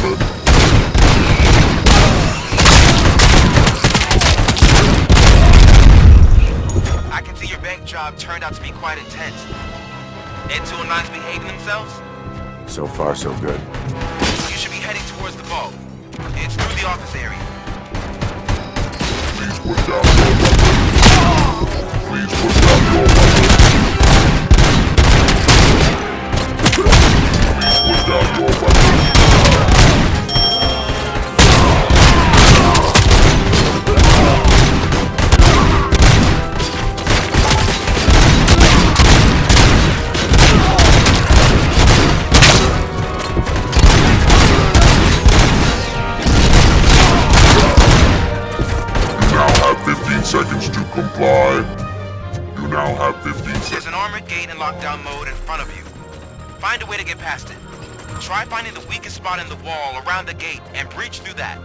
I can see your bank job turned out to be quite intense. N209's behaving themselves? So far, so good. You should be heading towards the vault. It's through the office area. Please put down your weapon. Please put down your weapon. Please put down your weapon. Seconds to comply. You now have 15 seconds. There's an armored gate in lockdown mode in front of you. Find a way to get past it. Try finding the weakest spot in the wall around the gate and breach through that.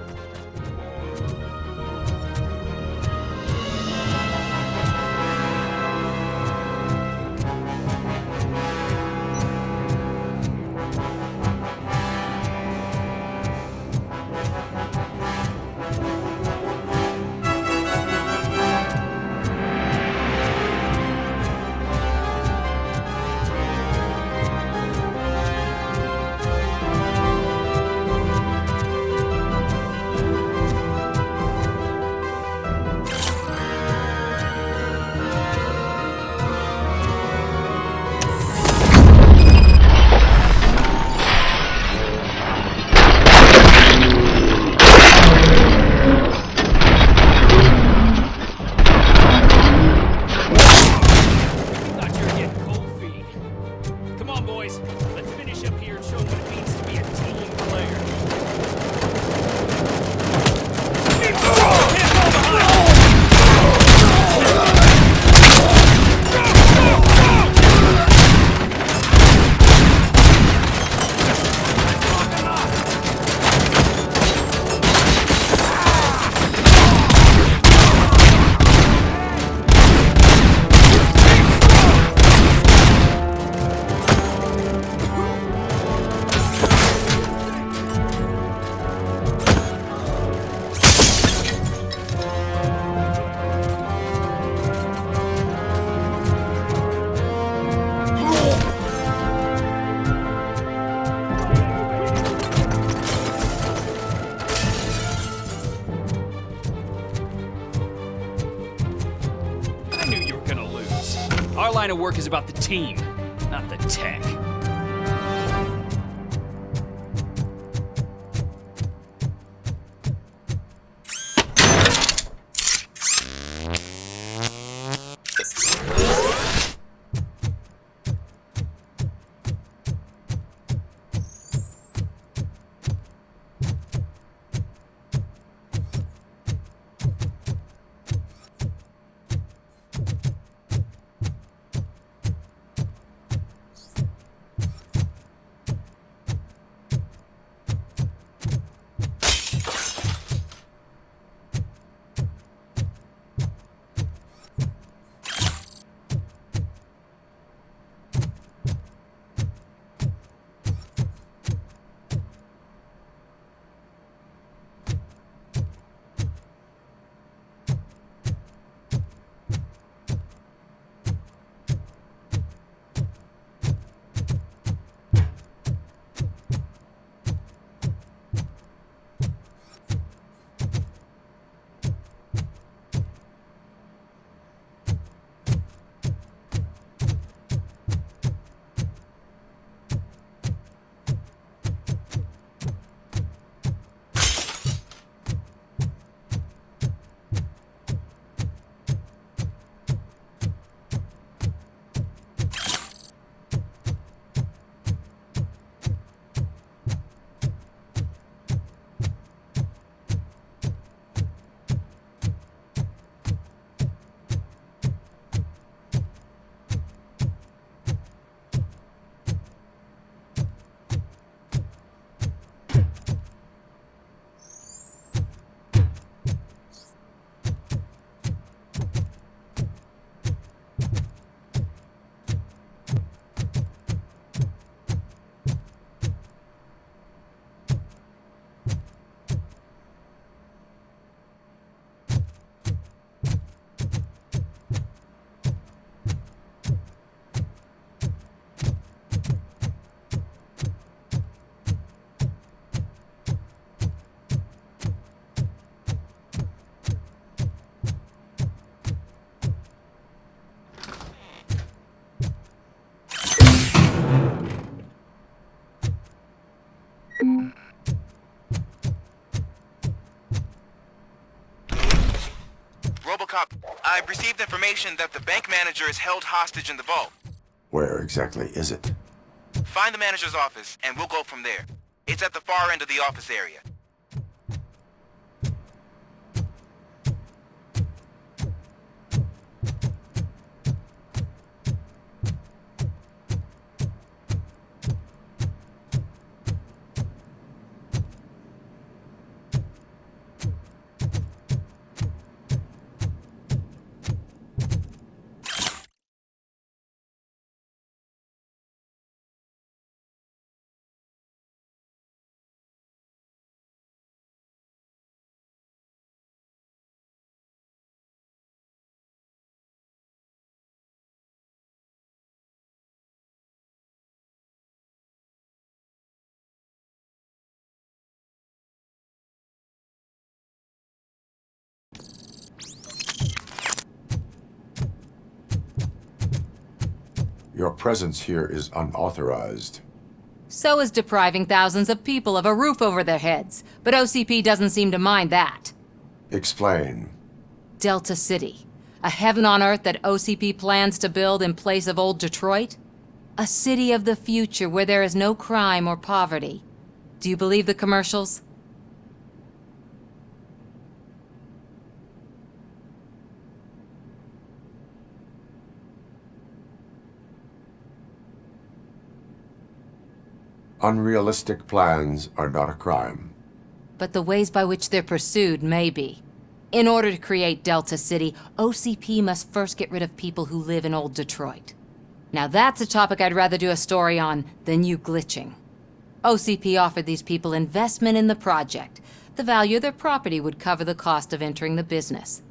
Our line of work is about the team, not the tech. I've received information that the bank manager is held hostage in the vault. Where exactly is it? Find the manager's office, and we'll go from there. It's at the far end of the office area. Your presence here is unauthorized. So is depriving thousands of people of a roof over their heads, but OCP doesn't seem to mind that. Explain. Delta City, a heaven on earth that OCP plans to build in place of old Detroit? A city of the future where there is no crime or poverty. Do you believe the commercials? Unrealistic plans are not a crime. But the ways by which they're pursued may be. In order to create Delta City, OCP must first get rid of people who live in old Detroit. Now that's a topic I'd rather do a story on than you glitching. OCP offered these people investment in the project. The value of their property would cover the cost of entering the business.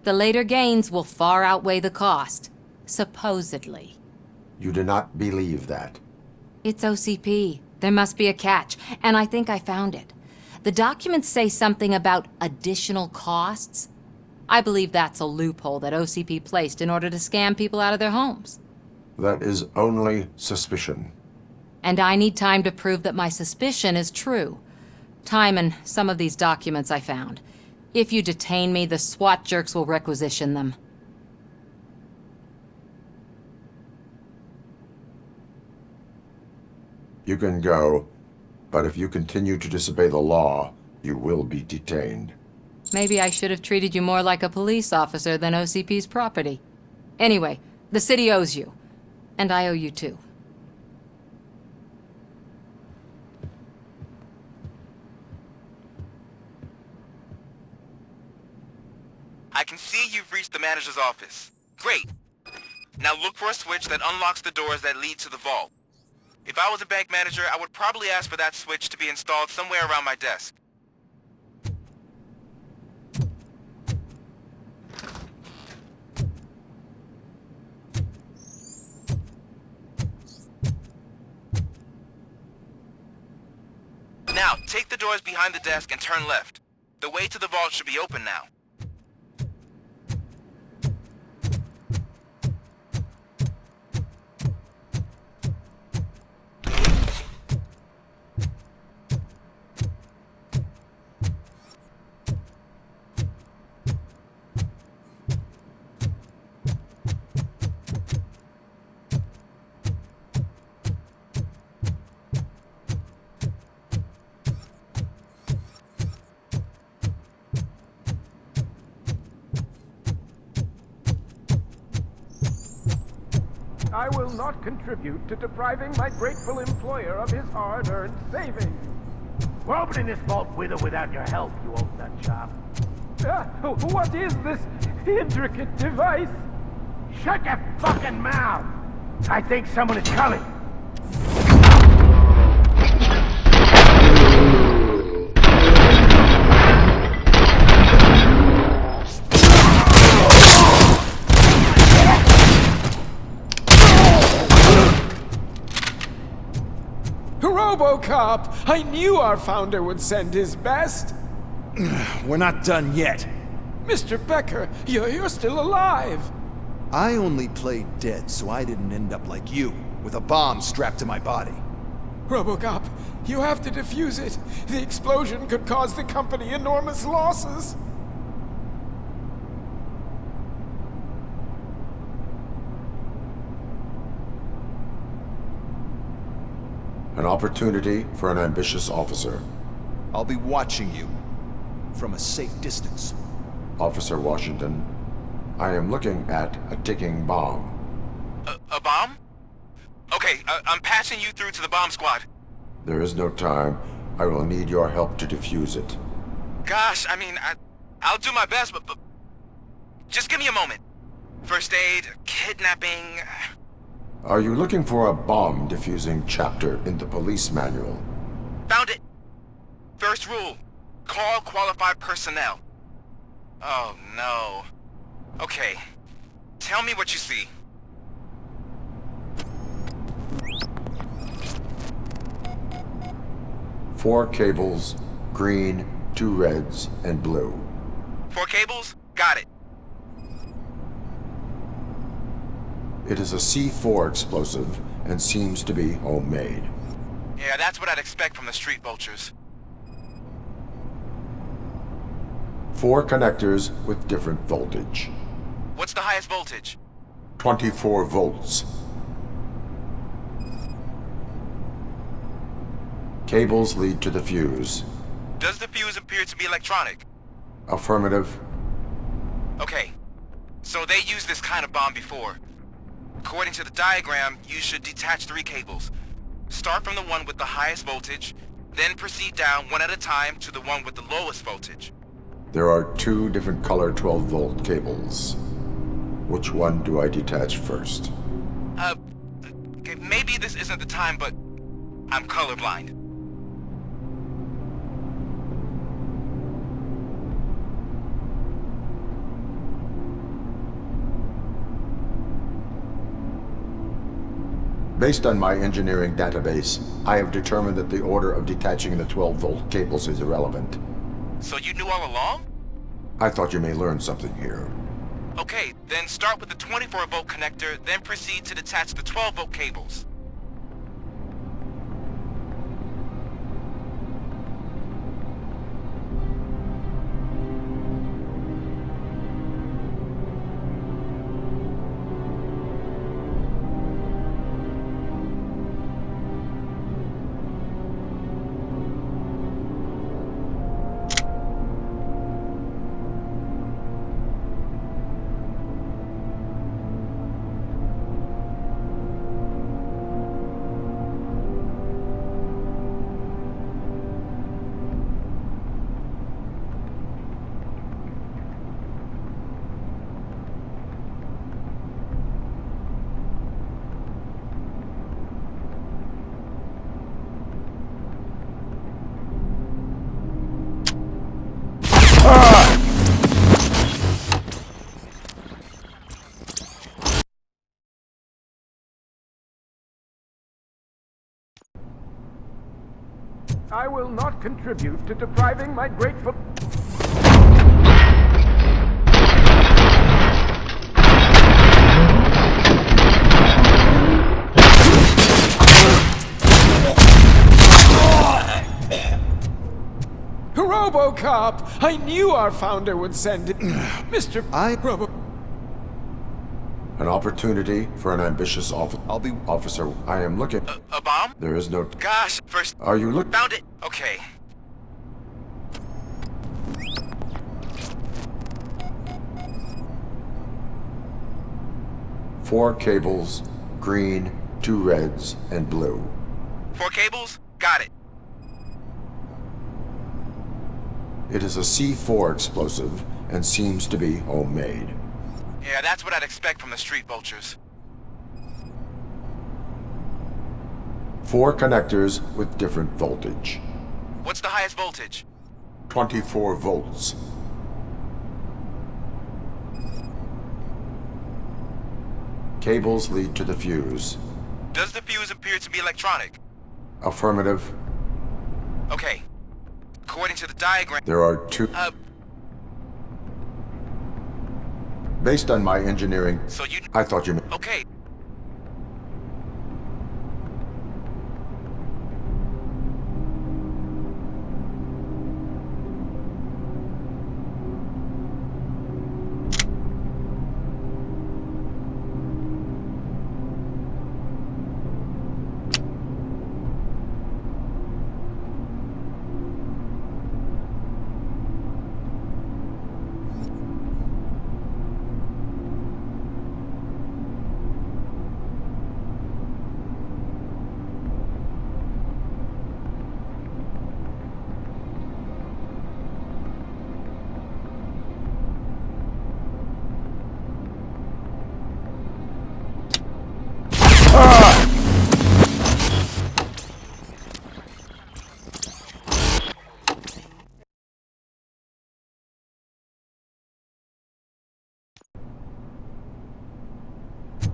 The later gains will far outweigh the cost. Supposedly. You do not believe that. It's OCP. There must be a catch, and I think I found it. The documents say something about additional costs. I believe that's a loophole that OCP placed in order to scam people out of their homes. That is only suspicion. And I need time to prove that my suspicion is true. Time and some of these documents I found. If you detain me, the SWAT jerks will requisition them. You can go, but if you continue to disobey the law, you will be detained. Maybe I should have treated you more like a police officer than OCP's property. Anyway, the city owes you. And I owe you too. I can see you've reached the manager's office. Great. Now look for a switch that unlocks the doors that lead to the vault. If I was a bank manager, I would probably ask for that switch to be installed somewhere around my desk. Now, take the doors behind the desk and turn left. The way to the vault should be open now. I will not contribute to depriving my grateful employer of his hard-earned savings. We're opening this vault with or without your help, you old nut job. What is this intricate device? Shut your fucking mouth! I think someone is coming. Robocop! I knew our founder would send his best. We're not done yet. Mr. Becker, you're still alive. I only played dead so I didn't end up like you, with a bomb strapped to my body. Robocop, you have to defuse it. The explosion could cause the company enormous losses. An opportunity for an ambitious officer. I'll be watching you from a safe distance. Officer Washington, I am looking at a ticking bomb. A bomb? Okay, I'm passing you through to the bomb squad. There is no time. I will need your help to defuse it. Gosh, I mean, I'll do my best, but just give me a moment. First aid, kidnapping... Are you looking for a bomb defusing chapter in the police manual? Found it! First rule, call qualified personnel. Oh no. Okay, tell me what you see. Four cables, green, 2 reds, and blue. 4 cables? Got it. It is a C4 explosive and seems to be homemade. Yeah, that's what I'd expect from the street vultures. 4 connectors with different voltage. What's the highest voltage? 24 volts. Cables lead to the fuse. Does the fuse appear to be electronic? Affirmative. Okay, so they used this kind of bomb before. According to the diagram, you should detach 3 cables. Start from the one with the highest voltage, then proceed down one at a time to the one with the lowest voltage. There are 2 different color 12-volt cables. Which one do I detach first? Okay, maybe this isn't the time, but I'm colorblind. Based on my engineering database, I have determined that the order of detaching the 12-volt cables is irrelevant. So you knew all along? I thought you may learn something here. Okay, then start with the 24-volt connector, then proceed to detach the 12-volt cables. I will not contribute to depriving my grateful... Robocop! I knew our founder would send it. Mr. An opportunity for an ambitious officer. I am looking... A bomb? There is no... Gosh, first... Are you looking... Found it! Okay. Four cables, green, 2 reds, and blue. 4 cables? Got it. It is a C4 explosive and seems to be homemade. Yeah, that's what I'd expect from the street vultures. 4 connectors with different voltage. What's the highest voltage? 24 volts. Cables lead to the fuse. Does the fuse appear to be electronic? Affirmative. Okay. According to the diagram... There are 2... Based on my engineering... So you... I thought you... Okay.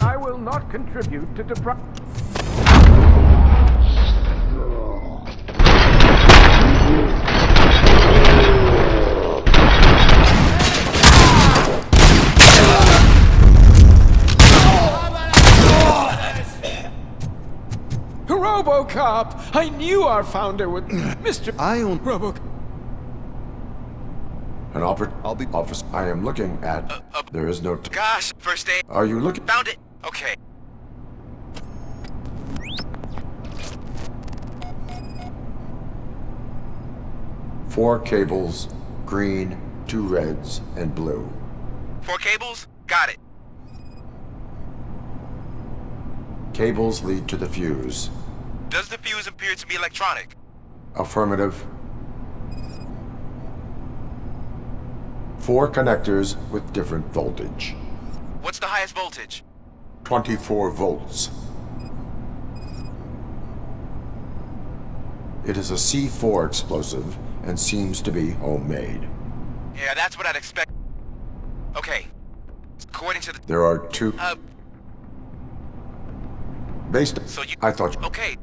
I will not contribute to deprive... Robocop! I knew our founder would... Mr. I own Robocop. An office I am looking at. There is no... Gosh, first aid. Are you looking... Found it. Okay. Four cables, green, 2 reds, and blue. 4 cables? Got it. Cables lead to the fuse. Does the fuse appear to be electronic? Affirmative. 4 connectors with different voltage. What's the highest voltage? 24 volts. It is a C4 explosive and seems to be homemade. Yeah, that's what I'd expect. Okay. According to the... There are 2... Based... So you... I thought... Okay.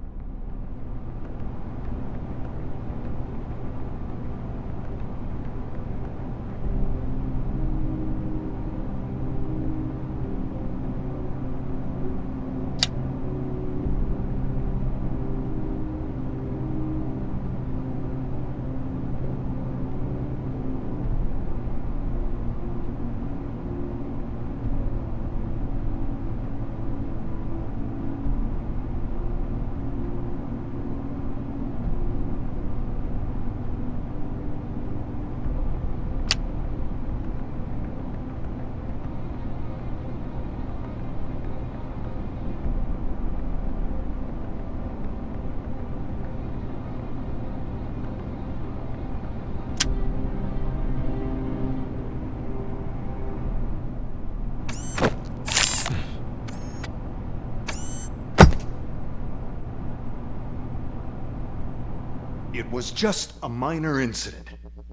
It was just a minor incident.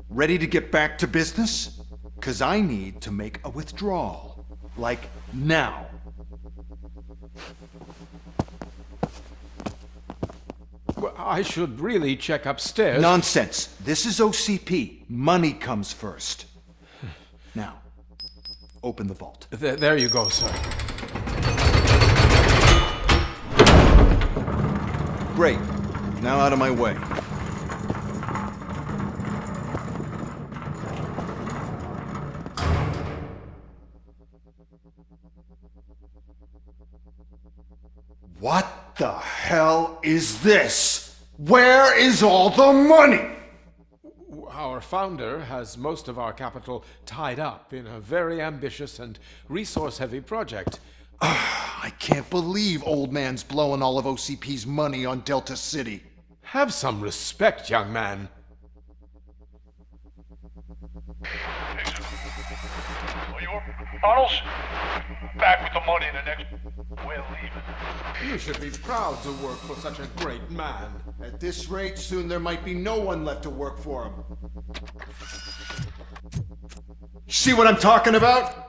Ready to get back to business? 'Cause I need to make a withdrawal. Like, now. Well, I should really check upstairs. Nonsense. This is OCP. Money comes first. Now, open the vault. There you go, sir. Great. Now out of my way. What the hell is this? Where is all the money? Our founder has most of our capital tied up in a very ambitious and resource-heavy project. I can't believe old man's blowing all of OCP's money on Delta City. Have some respect, young man. Arnold's back with the money in the next... We're leaving. You should be proud to work for such a great man. At this rate, soon there might be no one left to work for him. See what I'm talking about?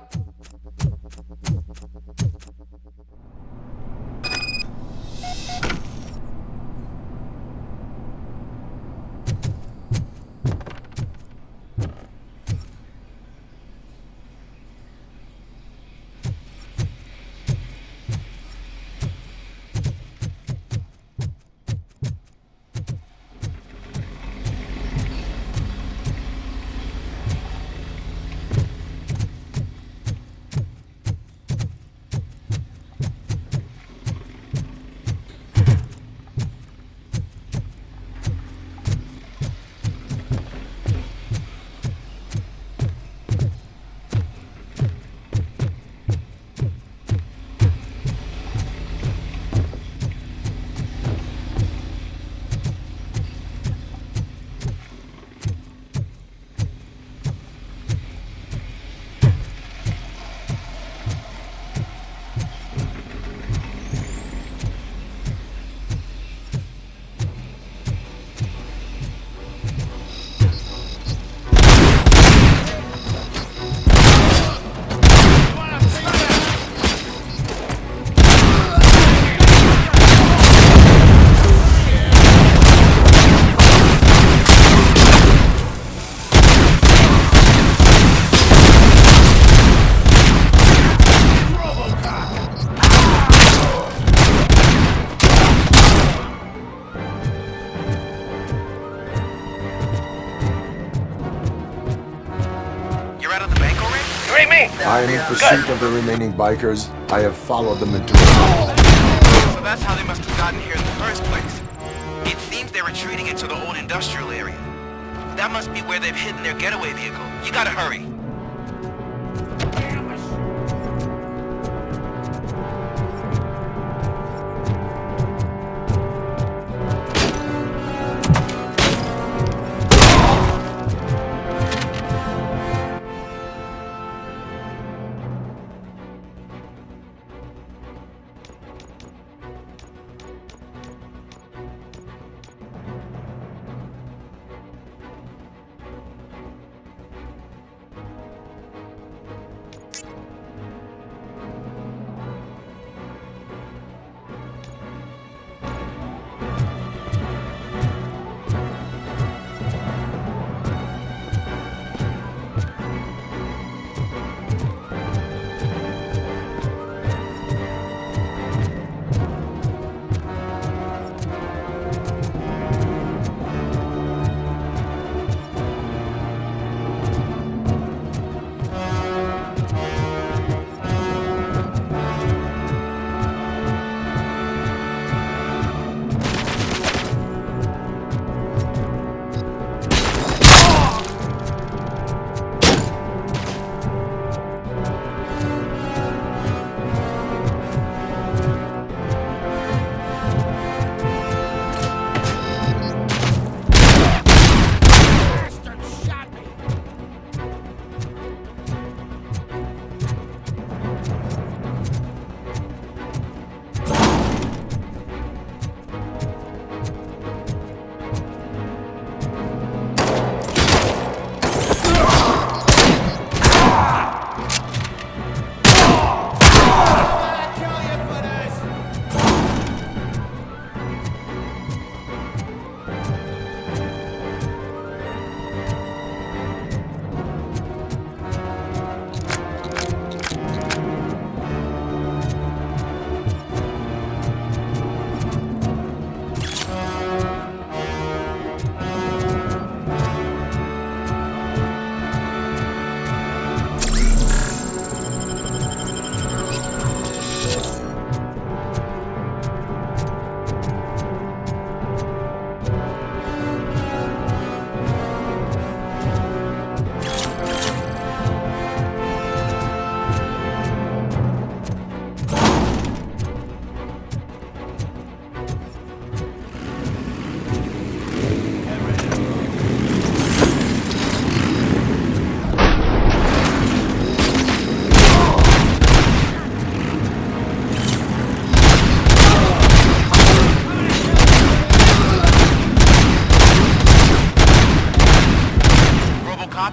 betray me? I am in pursuit of the remaining bikers. I have followed them into a So that's how they must have gotten here in the first place. It seems they're retreating into the old industrial area. That must be where they've hidden their getaway vehicle. You gotta hurry.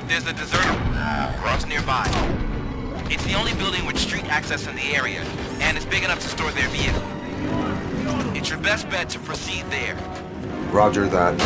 There's a deserter cross nearby. It's the only building with street access in the area, and it's big enough to store their vehicle. It's your best bet to proceed there. Roger that.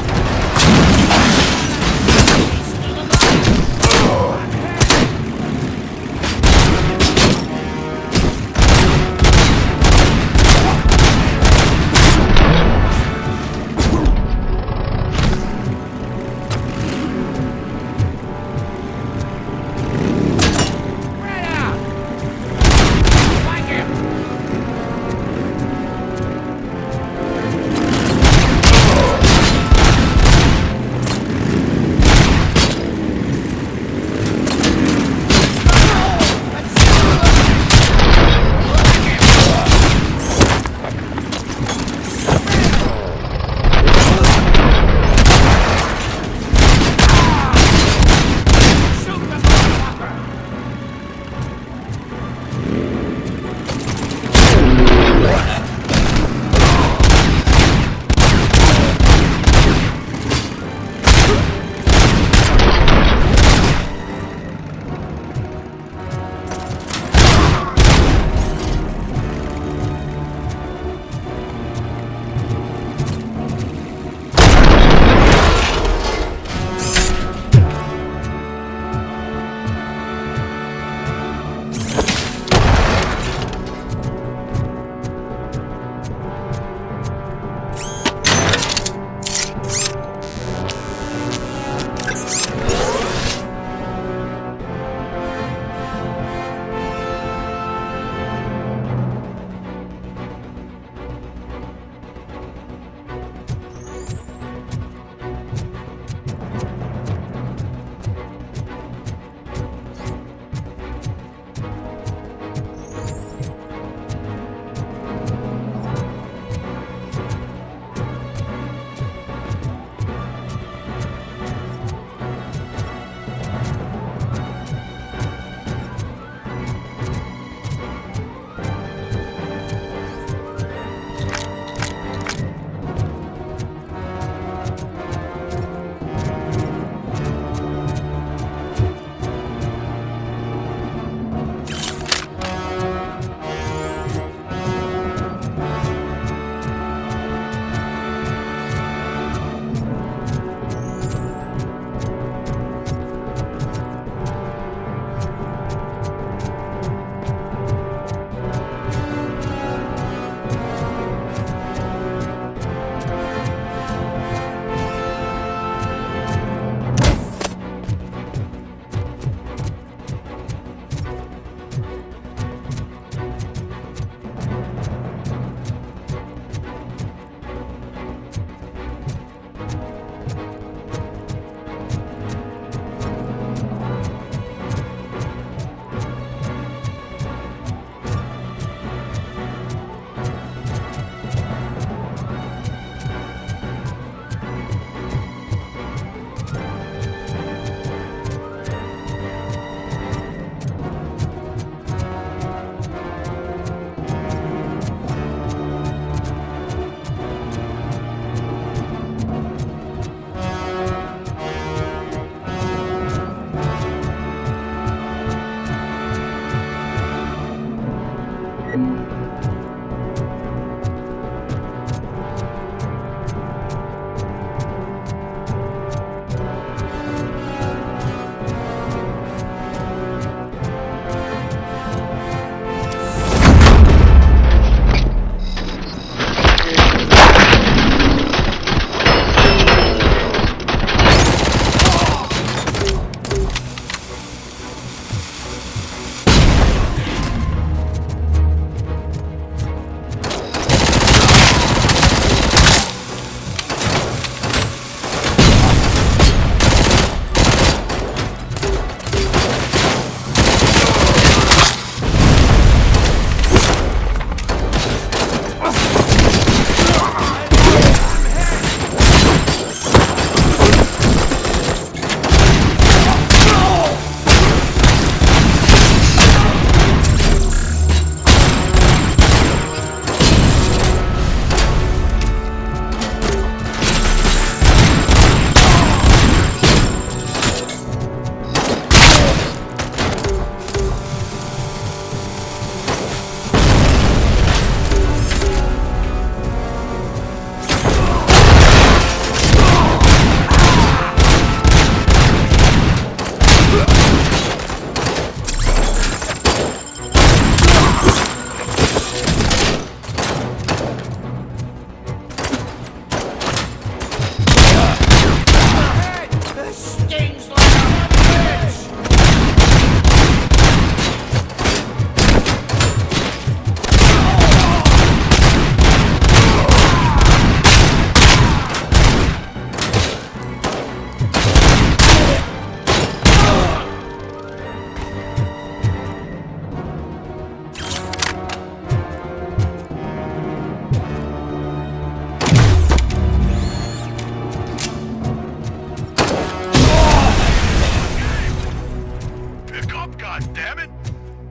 God damn it!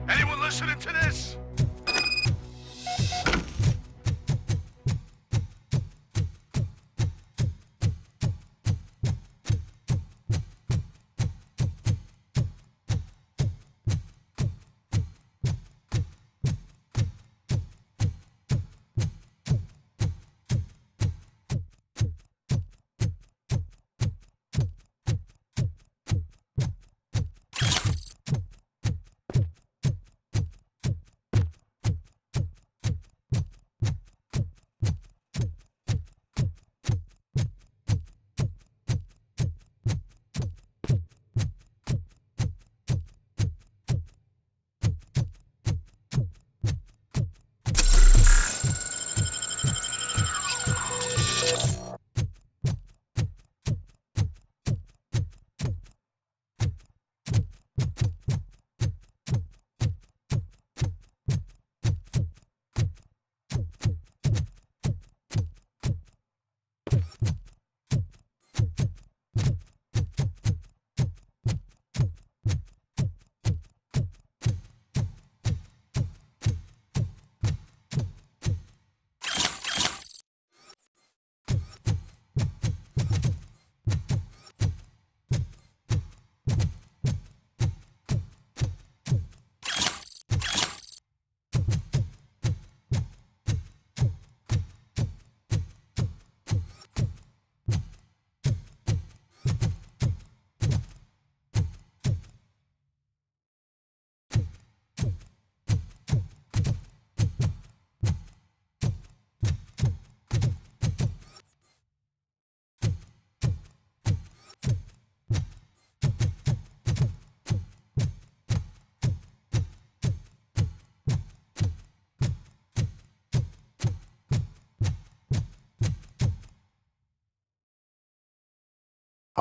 Anyone listening to this?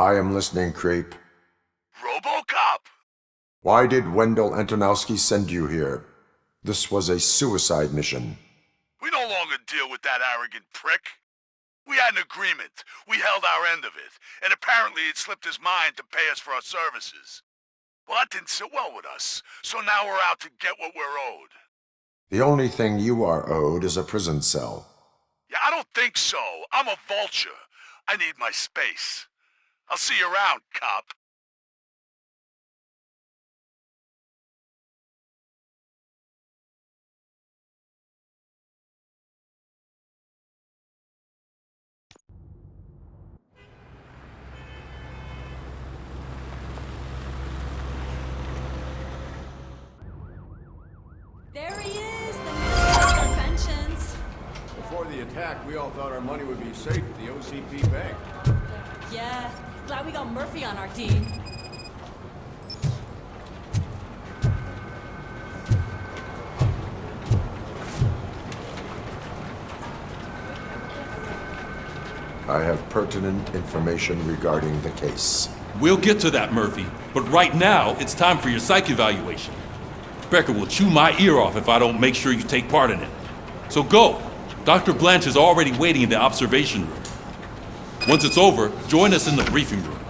I am listening, Creep. Robocop! Why did Wendell Antonowski send you here? This was a suicide mission. We no longer deal with that arrogant prick. We had an agreement. We held our end of it. And apparently it slipped his mind to pay us for our services. Well, that didn't sit well with us. So now we're out to get what we're owed. The only thing you are owed is a prison cell. Yeah, I don't think so. I'm a vulture. I need my space. I'll see you around, cop. There he is, the man of pensions. Before the attack, we all thought our money would be safe at the OCP bank. Yeah, glad we got Murphy on our team. I have pertinent information regarding the case. We'll get to that, Murphy. But right now, it's time for your psych evaluation. Becker will chew my ear off if I don't make sure you take part in it. So go. Dr. Blanche is already waiting in the observation room. Once it's over, join us in the briefing room.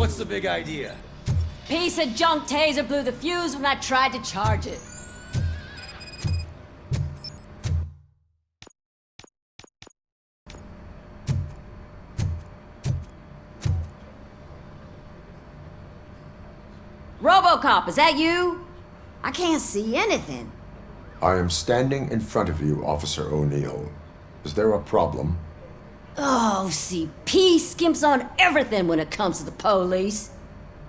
what's the big idea? Piece of junk taser blew the fuse when I tried to charge it. Robocop, is that you? I can't see anything. I am standing in front of you, Officer O'Neill. Is there a problem? Oh, CP skimps on everything when it comes to the police.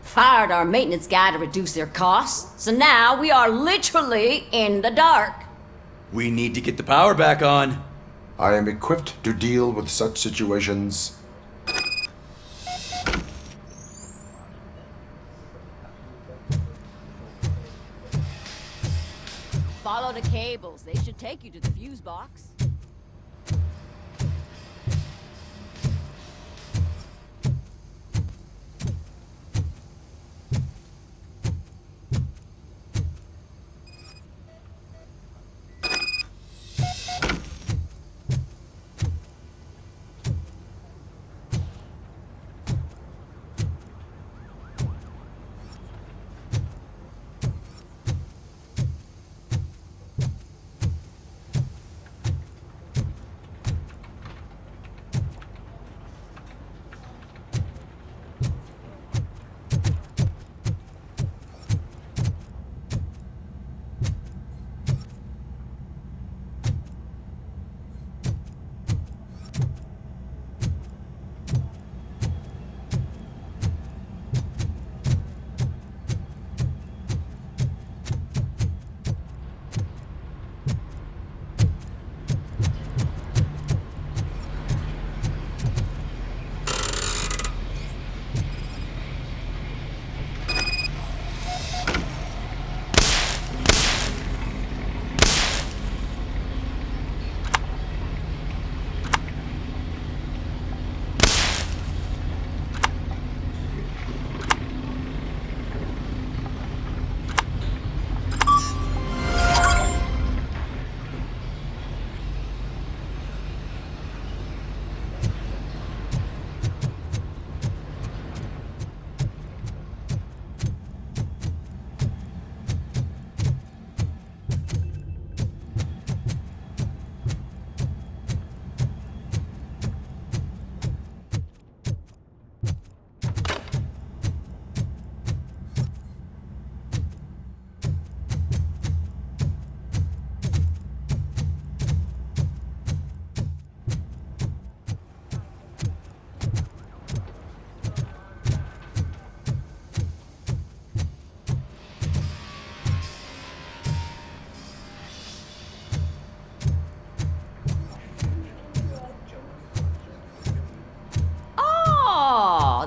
Fired our maintenance guy to reduce their costs, so now we are literally in the dark. We need to get the power back on. I am equipped to deal with such situations. Follow the cables. They should take you to the fuse box.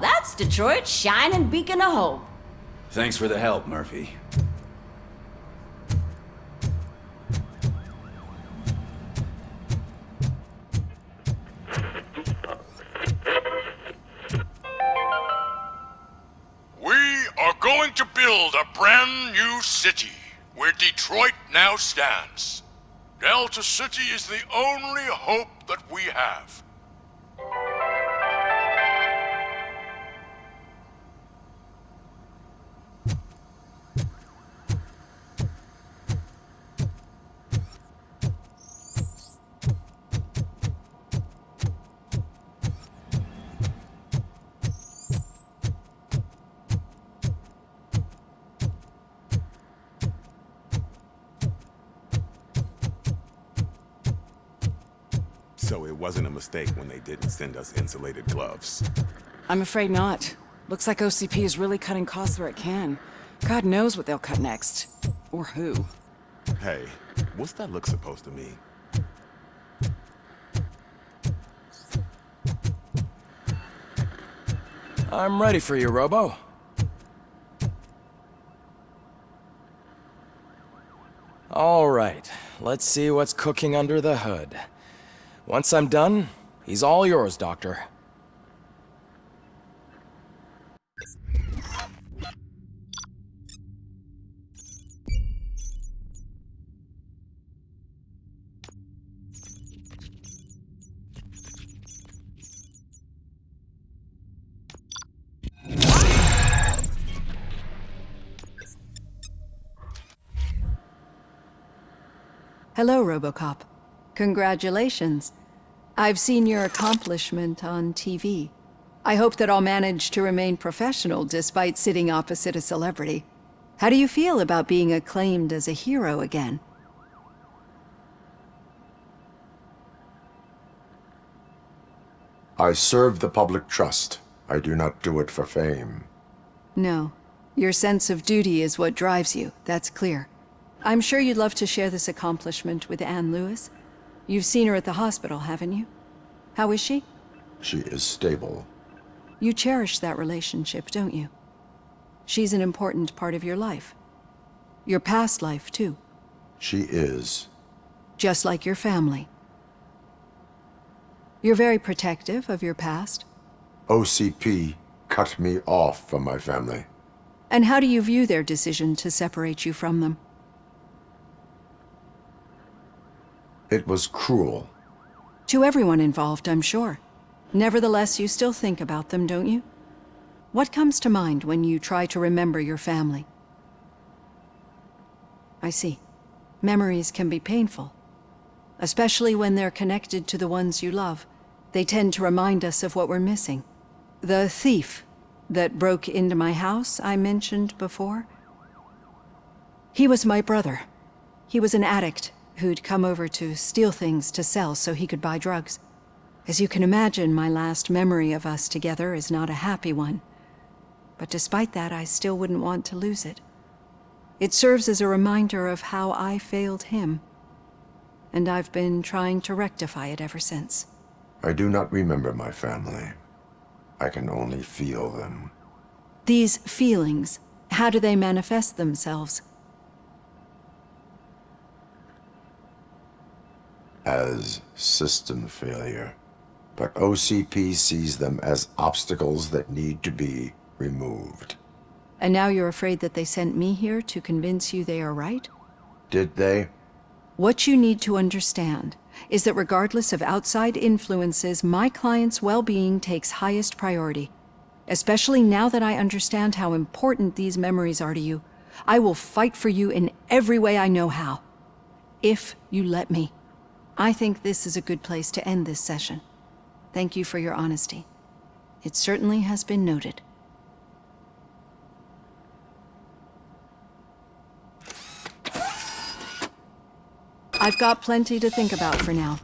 That's Detroit's shining beacon of hope. Thanks for the help, Murphy. We are going to build a brand new city where Detroit now stands. Delta City is the only hope that we have. So it wasn't a mistake when they didn't send us insulated gloves. I'm afraid not. Looks like OCP is really cutting costs where it can. God knows what they'll cut next. Or who. Hey, what's that look supposed to mean? I'm ready for you, Robo. All right, let's see what's cooking under the hood. Once I'm done, he's all yours, Doctor. Hello, Robocop. Congratulations. I've seen your accomplishment on TV. I hope that I'll manage to remain professional despite sitting opposite a celebrity. How do you feel about being acclaimed as a hero again? I serve the public trust. I do not do it for fame. No. Your sense of duty is what drives you, that's clear. I'm sure you'd love to share this accomplishment with Anne Lewis. You've seen her at the hospital, haven't you? How is she? She is stable. You cherish that relationship, don't you? She's an important part of your life. Your past life, too. She is. Just like your family. You're very protective of your past. OCP cut me off from my family. And how do you view their decision to separate you from them? It was cruel. To everyone involved, I'm sure. Nevertheless, you still think about them, don't you? What comes to mind when you try to remember your family? I see. Memories can be painful. Especially when they're connected to the ones you love. They tend to remind us of what we're missing. The thief that broke into my house I mentioned before? He was my brother. He was an addict who'd come over to steal things to sell so he could buy drugs. As you can imagine, my last memory of us together is not a happy one. But despite that, I still wouldn't want to lose it. It serves as a reminder of how I failed him. And I've been trying to rectify it ever since. I do not remember my family. I can only feel them. These feelings, how do they manifest themselves? As system failure. But OCP sees them as obstacles that need to be removed. And now you're afraid that they sent me here to convince you they are right? Did they? What you need to understand is that regardless of outside influences, my client's well-being takes highest priority. Especially now that I understand how important these memories are to you, I will fight for you in every way I know how. If you let me. I think this is a good place to end this session. Thank you for your honesty. It certainly has been noted. I've got plenty to think about for now.